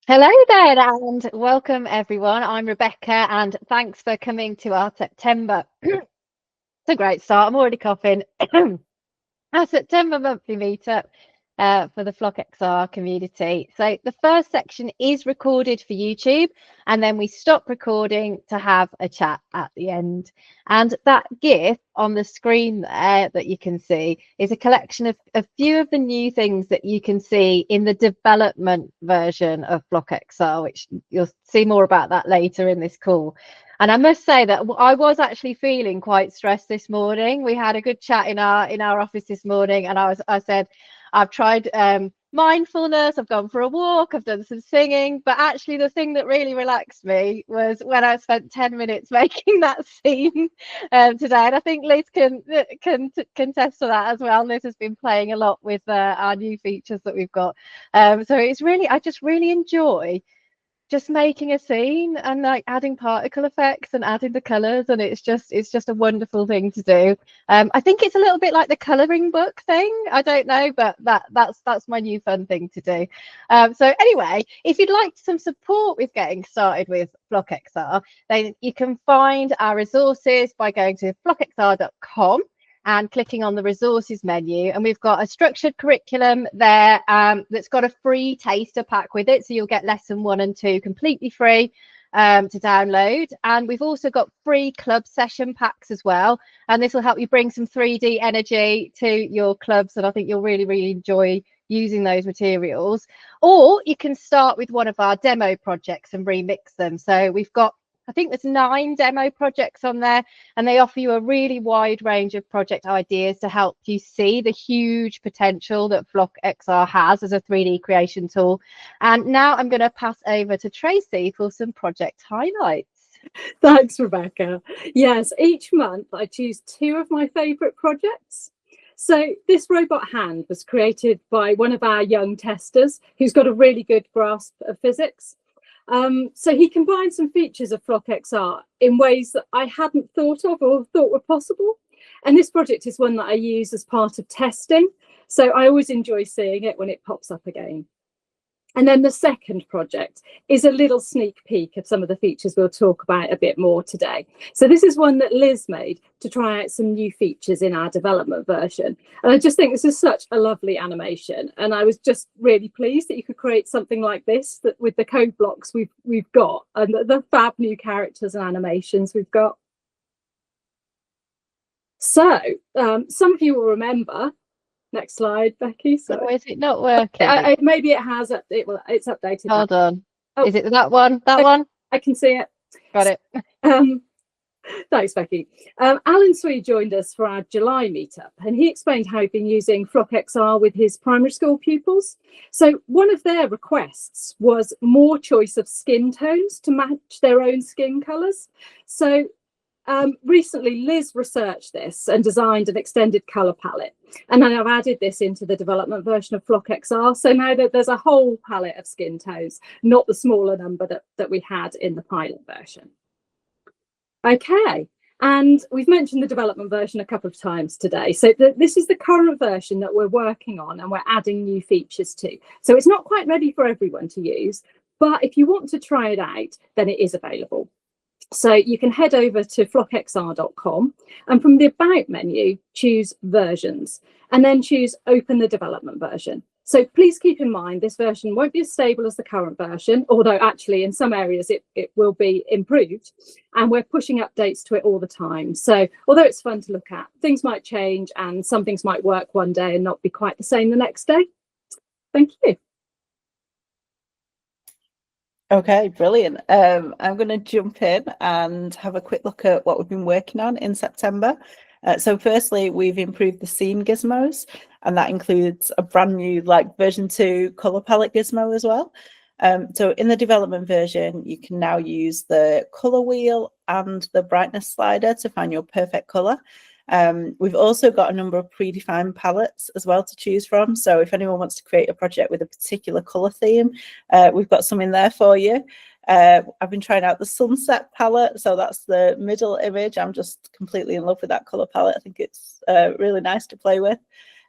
Hello there, and welcome everyone. I'm Rebecca, and thanks for coming to our September. It's a great start. I'm already coughing. Our September monthly meetup for the Flock XR community. So the first section is recorded for YouTube, and then we stop recording to have a chat at the end. And that GIF on the screen there that you can see is a collection of a few of the new things that you can see in the development version of Flock XR, which you'll see more about that later in this call. And I must say that I was actually feeling quite stressed this morning. We had a good chat in our office this morning, and I said, I've tried mindfulness, I've gone for a walk, I've done some singing, but actually the thing that really relaxed me was when I spent 10 minutes making that scene today. And I think Liz can contest to that as well. Liz has been playing a lot with our new features that we've got. So it's really, I just really enjoy just making a scene and like adding particle effects and adding the colors, and it's just a wonderful thing to do. I think it's a little bit like the coloring book thing, I don't know, but that's my new fun thing to do. So anyway, if you'd like some support with getting started with Flock XR, then you can find our resources by going to flockxr.com and clicking on the resources menu, and we've got a structured curriculum there that's got a free taster pack with it, so you'll get lesson 1 and 2 completely free to download. And we've also got free club session packs as well, and this will help you bring some 3D energy to your clubs, and I think you'll really enjoy using those materials. Or you can start with one of our demo projects and remix them. So we've got, I think there's 9 demo projects on there, and they offer you a really wide range of project ideas to help you see the huge potential that Flock XR has as a 3D creation tool. And now I'm going to pass over to Tracy for some project highlights. Thanks, Rebecca. Yes, each month I choose 2 of my favourite projects. So this robot hand was created by one of our young testers who's got a really good grasp of physics. So he combined some features of Flock XR in ways that I hadn't thought of or thought were possible. And this project is one that I use as part of testing. So I always enjoy seeing it when it pops up again. And then the second project is a little sneak peek of some of the features we'll talk about a bit more today. So this is one that Liz made to try out some new features in our development version. And I just think this is such a lovely animation. And I was just really pleased that you could create something like this that with the code blocks we've got and the fab new characters and animations we've got. So some of you will remember. Next slide, Becky. So is it not working? Maybe it has. It's updated. Hold on. Oh, is it that one? That one? I can see it. Got it. Thanks, Becky. Alan Swede joined us for our July meetup, and he explained how he'd been using Flock XR with his primary school pupils. So one of their requests was more choice of skin tones to match their own skin colours. So recently, Liz researched this and designed an extended colour palette. And then I've added this into the development version of Flock XR. So now that there's a whole palette of skin tones, not the smaller number that we had in the pilot version. Okay, and we've mentioned the development version a couple of times today. So this is the current version that we're working on and we're adding new features to. So it's not quite ready for everyone to use, but if you want to try it out, then it is available. So you can head over to flockxr.com and from the About menu, choose Versions and then choose Open the Development version. So please keep in mind this version won't be as stable as the current version, although actually in some areas it will be improved, and we're pushing updates to it all the time. So although it's fun to look at, things might change and some things might work one day and not be quite the same the next day. Thank you. Okay, brilliant. I'm going to jump in and have a quick look at what we've been working on in September. So firstly, we've improved the scene gizmos, and that includes a brand new version 2 color palette gizmo as well. So in the development version, you can now use the color wheel and the brightness slider to find your perfect color. We've also got a number of predefined palettes as well to choose from. So if anyone wants to create a project with a particular color theme, we've got some in there for you. I've been trying out the sunset palette. So that's the middle image. I'm just completely in love with that color palette. I think it's really nice to play with.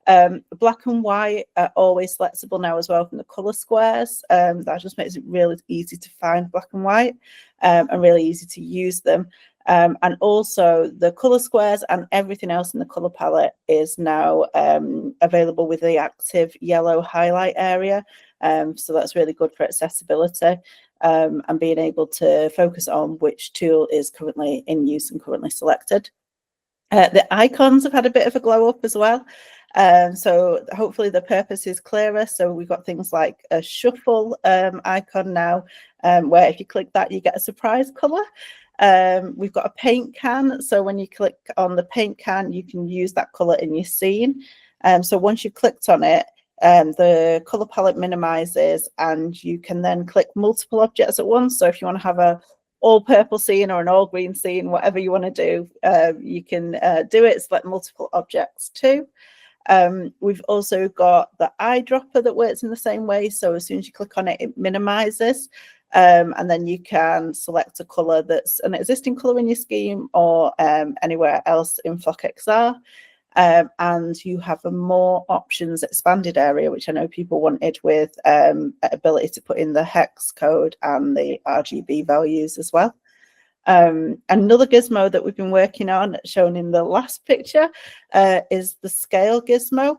Black and white are always selectable now as well from the colour squares. That just makes it really easy to find black and white, and really easy to use them. And also the colour squares and everything else in the colour palette is now available with the active yellow highlight area. So that's really good for accessibility, and being able to focus on which tool is currently in use and currently selected. The icons have had a bit of a glow up as well. So hopefully the purpose is clearer. So we've got things like a shuffle icon now, where if you click that, you get a surprise colour. We've got a paint can. So when you click on the paint can, you can use that colour in your scene. So once you've clicked on it, the colour palette minimises and you can then click multiple objects at once. So if you want to have a all purple scene or an all green scene, whatever you want to do, you can do it, select multiple objects too. We've also got the eyedropper that works in the same way. So as soon as you click on it, it minimizes. And then you can select a color that's an existing color in your scheme or anywhere else in Flock XR. And you have a more options expanded area, which I know people wanted, with ability to put in the hex code and the RGB values as well. Another gizmo that we've been working on, shown in the last picture, is the scale gizmo.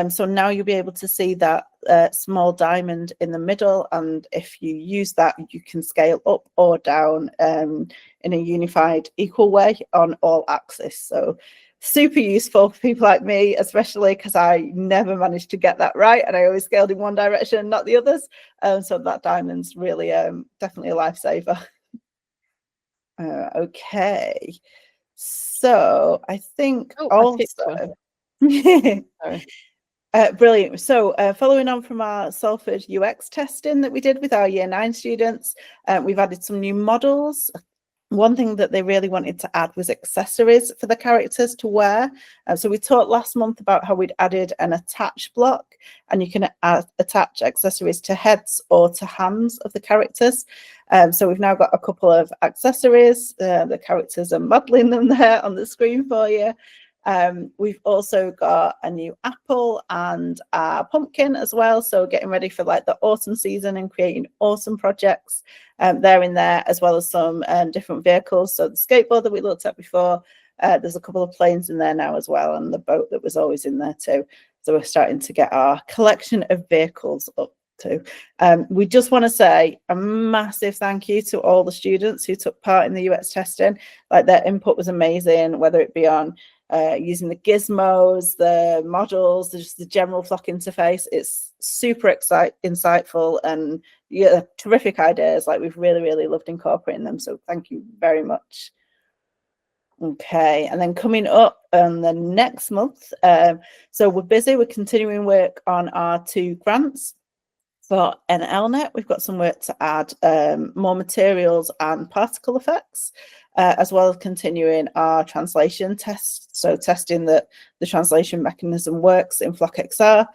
So now you'll be able to see that small diamond in the middle, and if you use that, you can scale up or down in a unified equal way on all axes. So super useful for people like me, especially because I never managed to get that right, and I always scaled in one direction, not the others. So that diamond's really definitely a lifesaver. Okay, so I think also brilliant. So following on from our Salford UX testing that we did with our Year 9 students, we've added some new models. One thing that they really wanted to add was accessories for the characters to wear. So we talked last month about how we'd added an attach block, and you can attach accessories to heads or to hands of the characters. So we've now got a couple of accessories. The characters are modeling them there on the screen for you. We've also got a new apple and a pumpkin as well. So getting ready for like the autumn season and creating awesome projects there in there, as well as some different vehicles. So the skateboard that we looked at before, there's a couple of planes in there now as well, and the boat that was always in there too. So we're starting to get our collection of vehicles up too. We just want to say a massive thank you to all the students who took part in the UX testing. Like, their input was amazing, whether it be on using the gizmos, the models, just the general Flock interface. It's super insightful, and yeah, terrific ideas. Like, we've really loved incorporating them, so thank you very much. Okay, and then coming up on the next month, so we're busy, we're continuing work on our 2 grants. For NLNet, we've got some work to add more materials and particle effects, as well as continuing our translation tests, so testing that the translation mechanism works in Flock XR.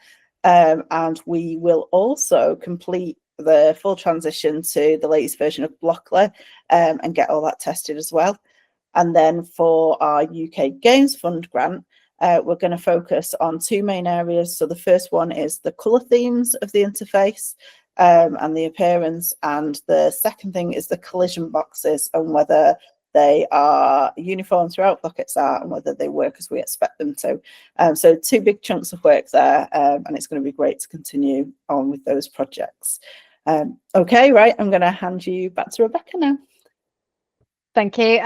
And we will also complete the full transition to the latest version of Blockly and get all that tested as well. And then for our UK Games Fund grant, we're going to focus on 2 main areas. So the first one is the colour themes of the interface and the appearance. And the second thing is the collision boxes and whether they are uniform throughout Flock XR and whether they work as we expect them to. So 2 big chunks of work there, and it's going to be great to continue on with those projects. Okay, right, I'm going to hand you back to Rebecca now. Thank you.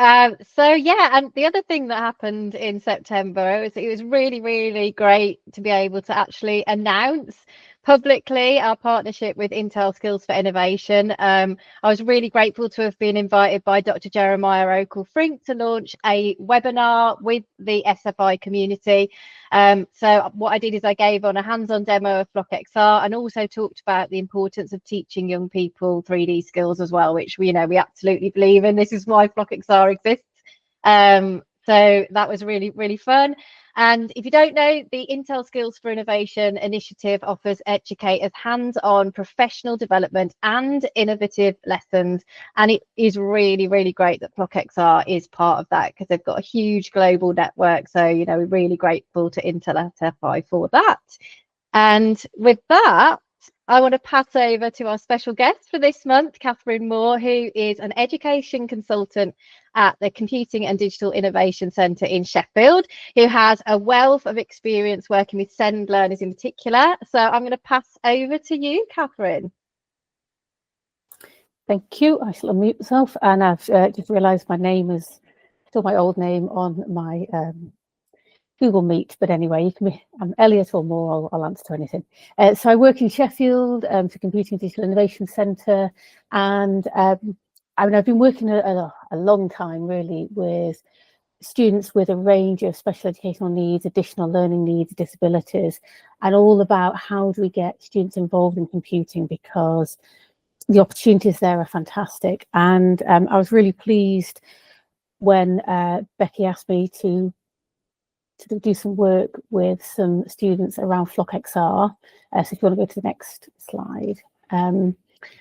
So yeah, and the other thing that happened in September was it was really great to be able to actually announce publicly our partnership with Intel Skills for Innovation. I was really grateful to have been invited by Dr. Jeremiah Oakle-Frink to launch a webinar with the SFI community. So what I did is I gave on a hands-on demo of Flock XR and also talked about the importance of teaching young people 3D skills as well, which we absolutely believe in. This is why Flock XR exists. So that was really, really fun. And if you don't know, the Intel Skills for Innovation initiative offers educators hands-on professional development and innovative lessons. And it is really, really great that FlockXR is part of that, because they've got a huge global network. So, you know, we're really grateful to Intel at FI for that. And with that, I want to pass over to our special guest for this month, Catherine Moore, who is an education consultant at the Computing and Digital Innovation Centre in Sheffield, who has a wealth of experience working with SEND learners in particular. So I'm going to pass over to you, Catherine. Thank you. I shall unmute myself, and I've just realised my name is still my old name on my Google Meet, but anyway, you can be, I'm Elliot or Moore, I'll answer to anything. So I work in Sheffield for Computing and Digital Innovation Centre, and I mean, I've been working a long time really with students with a range of special educational needs, additional learning needs, disabilities, and all about how do we get students involved in computing, because the opportunities there are fantastic. And I was really pleased when Becky asked me to do some work with some students around FlockXR. So if you want to go to the next slide.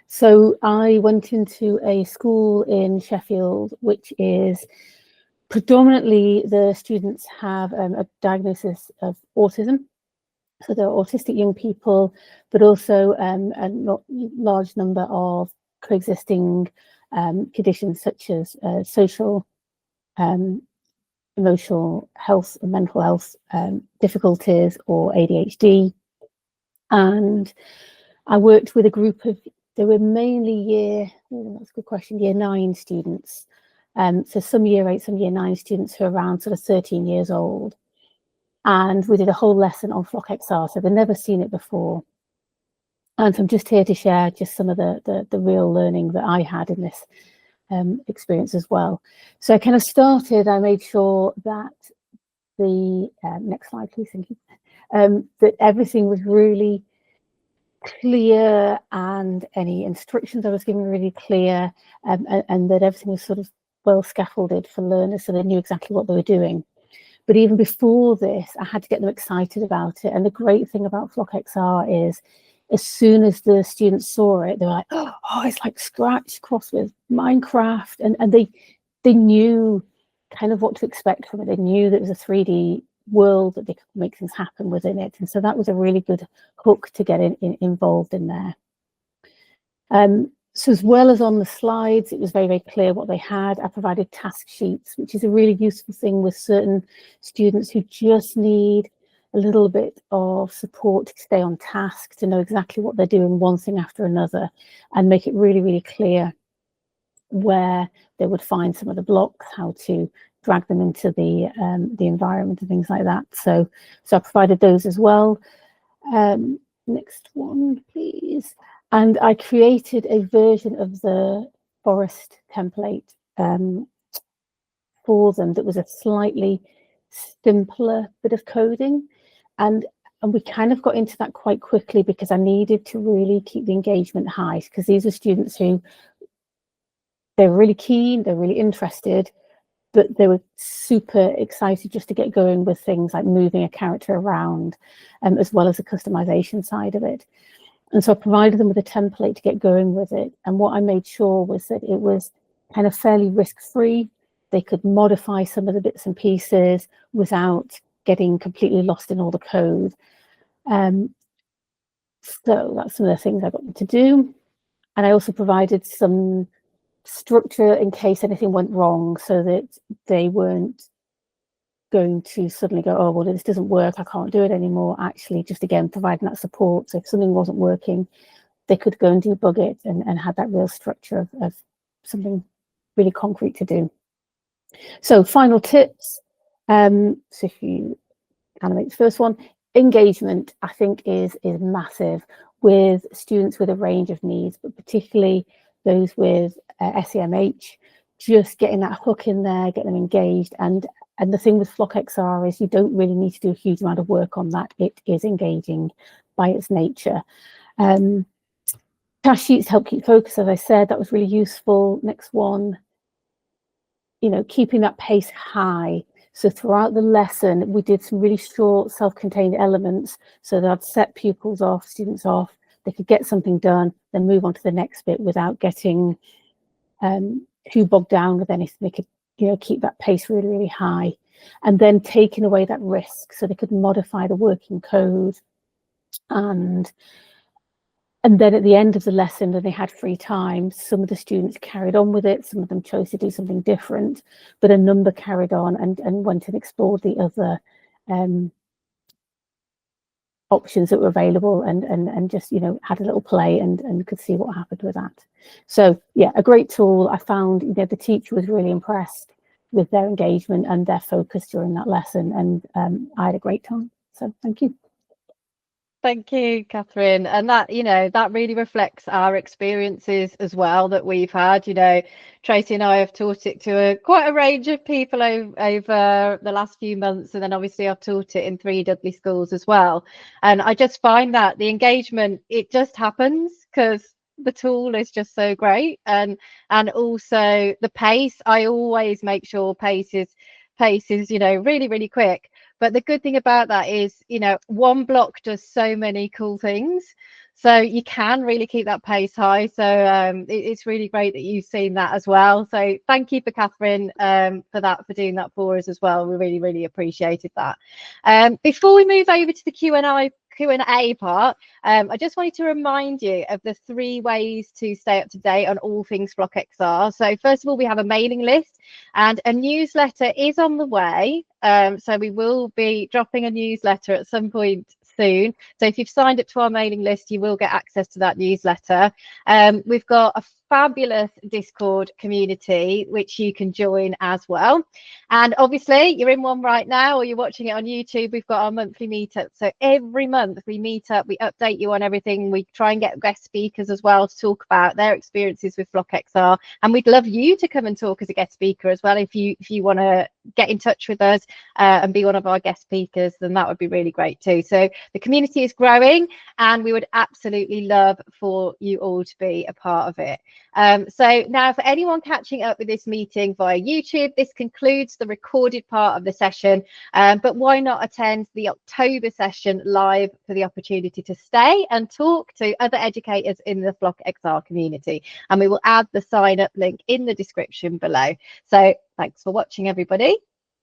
So I went into a school in Sheffield, which is predominantly the students have a diagnosis of autism. So they're autistic young people, but also a large number of coexisting conditions such as social, emotional health and mental health difficulties, or ADHD. And I worked with a group of, they were mainly that's a good question, year 9 students. So some year 8, some year 9 students who are around sort of 13 years old. And we did a whole lesson on FlockXR, so they'd never seen it before. And so I'm just here to share just some of the real learning that I had in this experience as well. So I kind of started, I made sure that the, next slide please, thank you, that everything was really clear, and any instructions I was giving were really clear, and that everything was sort of well scaffolded for learners so they knew exactly what they were doing. But even before this, I had to get them excited about it. And the great thing about FlockXR is, as soon as the students saw it, they were like, oh, it's like Scratch crossed with Minecraft. And they knew kind of what to expect from it. They knew that it was a 3D world, that they could make things happen within it. And so that was a really good hook to get involved in there. So as well as on the slides, it was very, very clear what they had. I provided task sheets, which is a really useful thing with certain students who just need a little bit of support to stay on task, to know exactly what they're doing, one thing after another, and make it really, really clear where they would find some of the blocks, how to drag them into the environment and things like that. So I provided those as well. Next one, please. And I created a version of the forest template for them that was a slightly simpler bit of coding. And we kind of got into that quite quickly, because I needed to really keep the engagement high, because these are students who, they're really keen, they're really interested, but they were super excited just to get going with things like moving a character around, as well as the customization side of it. And so I provided them with a template to get going with it. And what I made sure was that it was kind of fairly risk-free. They could modify some of the bits and pieces without getting completely lost in all the code. So that's some of the things I got them to do. And I also provided some structure in case anything went wrong, so that they weren't going to suddenly go, oh, well, this doesn't work, I can't do it anymore. Actually, just again, providing that support. So if something wasn't working, they could go and debug it, and had that real structure of something really concrete to do. So final tips. So if you animate the first one, engagement, I think is massive with students with a range of needs, but particularly those with SEMH, just getting that hook in there, getting them engaged. And the thing with FlockXR is you don't really need to do a huge amount of work on that. It is engaging by its nature. Task sheets help keep focus, as I said, that was really useful. Next one, you know, keeping that pace high. So throughout the lesson, we did some really short self-contained elements. So that I'd set pupils off, students off, they could get something done, then move on to the next bit without getting too bogged down with anything. They could, you know, keep that pace really, really high, and then taking away that risk so they could modify the working code. And then at the end of the lesson, when they had free time, some of the students carried on with it, some of them chose to do something different, but a number carried on and went and explored the other options that were available, and just, you know, had a little play and could see what happened with that. So yeah, a great tool. I found, you know, the teacher was really impressed with their engagement and their focus during that lesson, and I had a great time. So thank you. Thank you, Catherine. And that, you know, that really reflects our experiences as well that we've had. You know, Tracy and I have taught it to quite a range of people over the last few months. And then obviously I've taught it in 3 Dudley schools as well. And I just find that the engagement, it just happens because the tool is just so great. And also the pace, I always make sure pace is, you know, really, really quick. But the good thing about that is, you know, one block does so many cool things. So you can really keep that pace high. So it's really great that you've seen that as well. So thank you for Catherine for doing that for us as well. We really, really appreciated that. Before we move over to the Q&A part, I just wanted to remind you of the 3 ways to stay up to date on all things Flock XR. So first of all, we have a mailing list, and a newsletter is on the way. So we will be dropping a newsletter at some point soon. So if you've signed up to our mailing list, you will get access to that newsletter. We've got a fabulous Discord community which you can join as well, and obviously you're in one right now or you're watching it on YouTube. We've got our monthly meetup, so every month we meet up, we update you on everything, we try and get guest speakers as well to talk about their experiences with Flock XR, and we'd love you to come and talk as a guest speaker as well. If you want to get in touch with us and be one of our guest speakers, then that would be really great too. So the community is growing and we would absolutely love for you all to be a part of it. So now for anyone catching up with this meeting via YouTube, this concludes the recorded part of the session, but why not attend the October session live for the opportunity to stay and talk to other educators in the Flock XR community, and we will add the sign up link in the description below. So thanks for watching, everybody.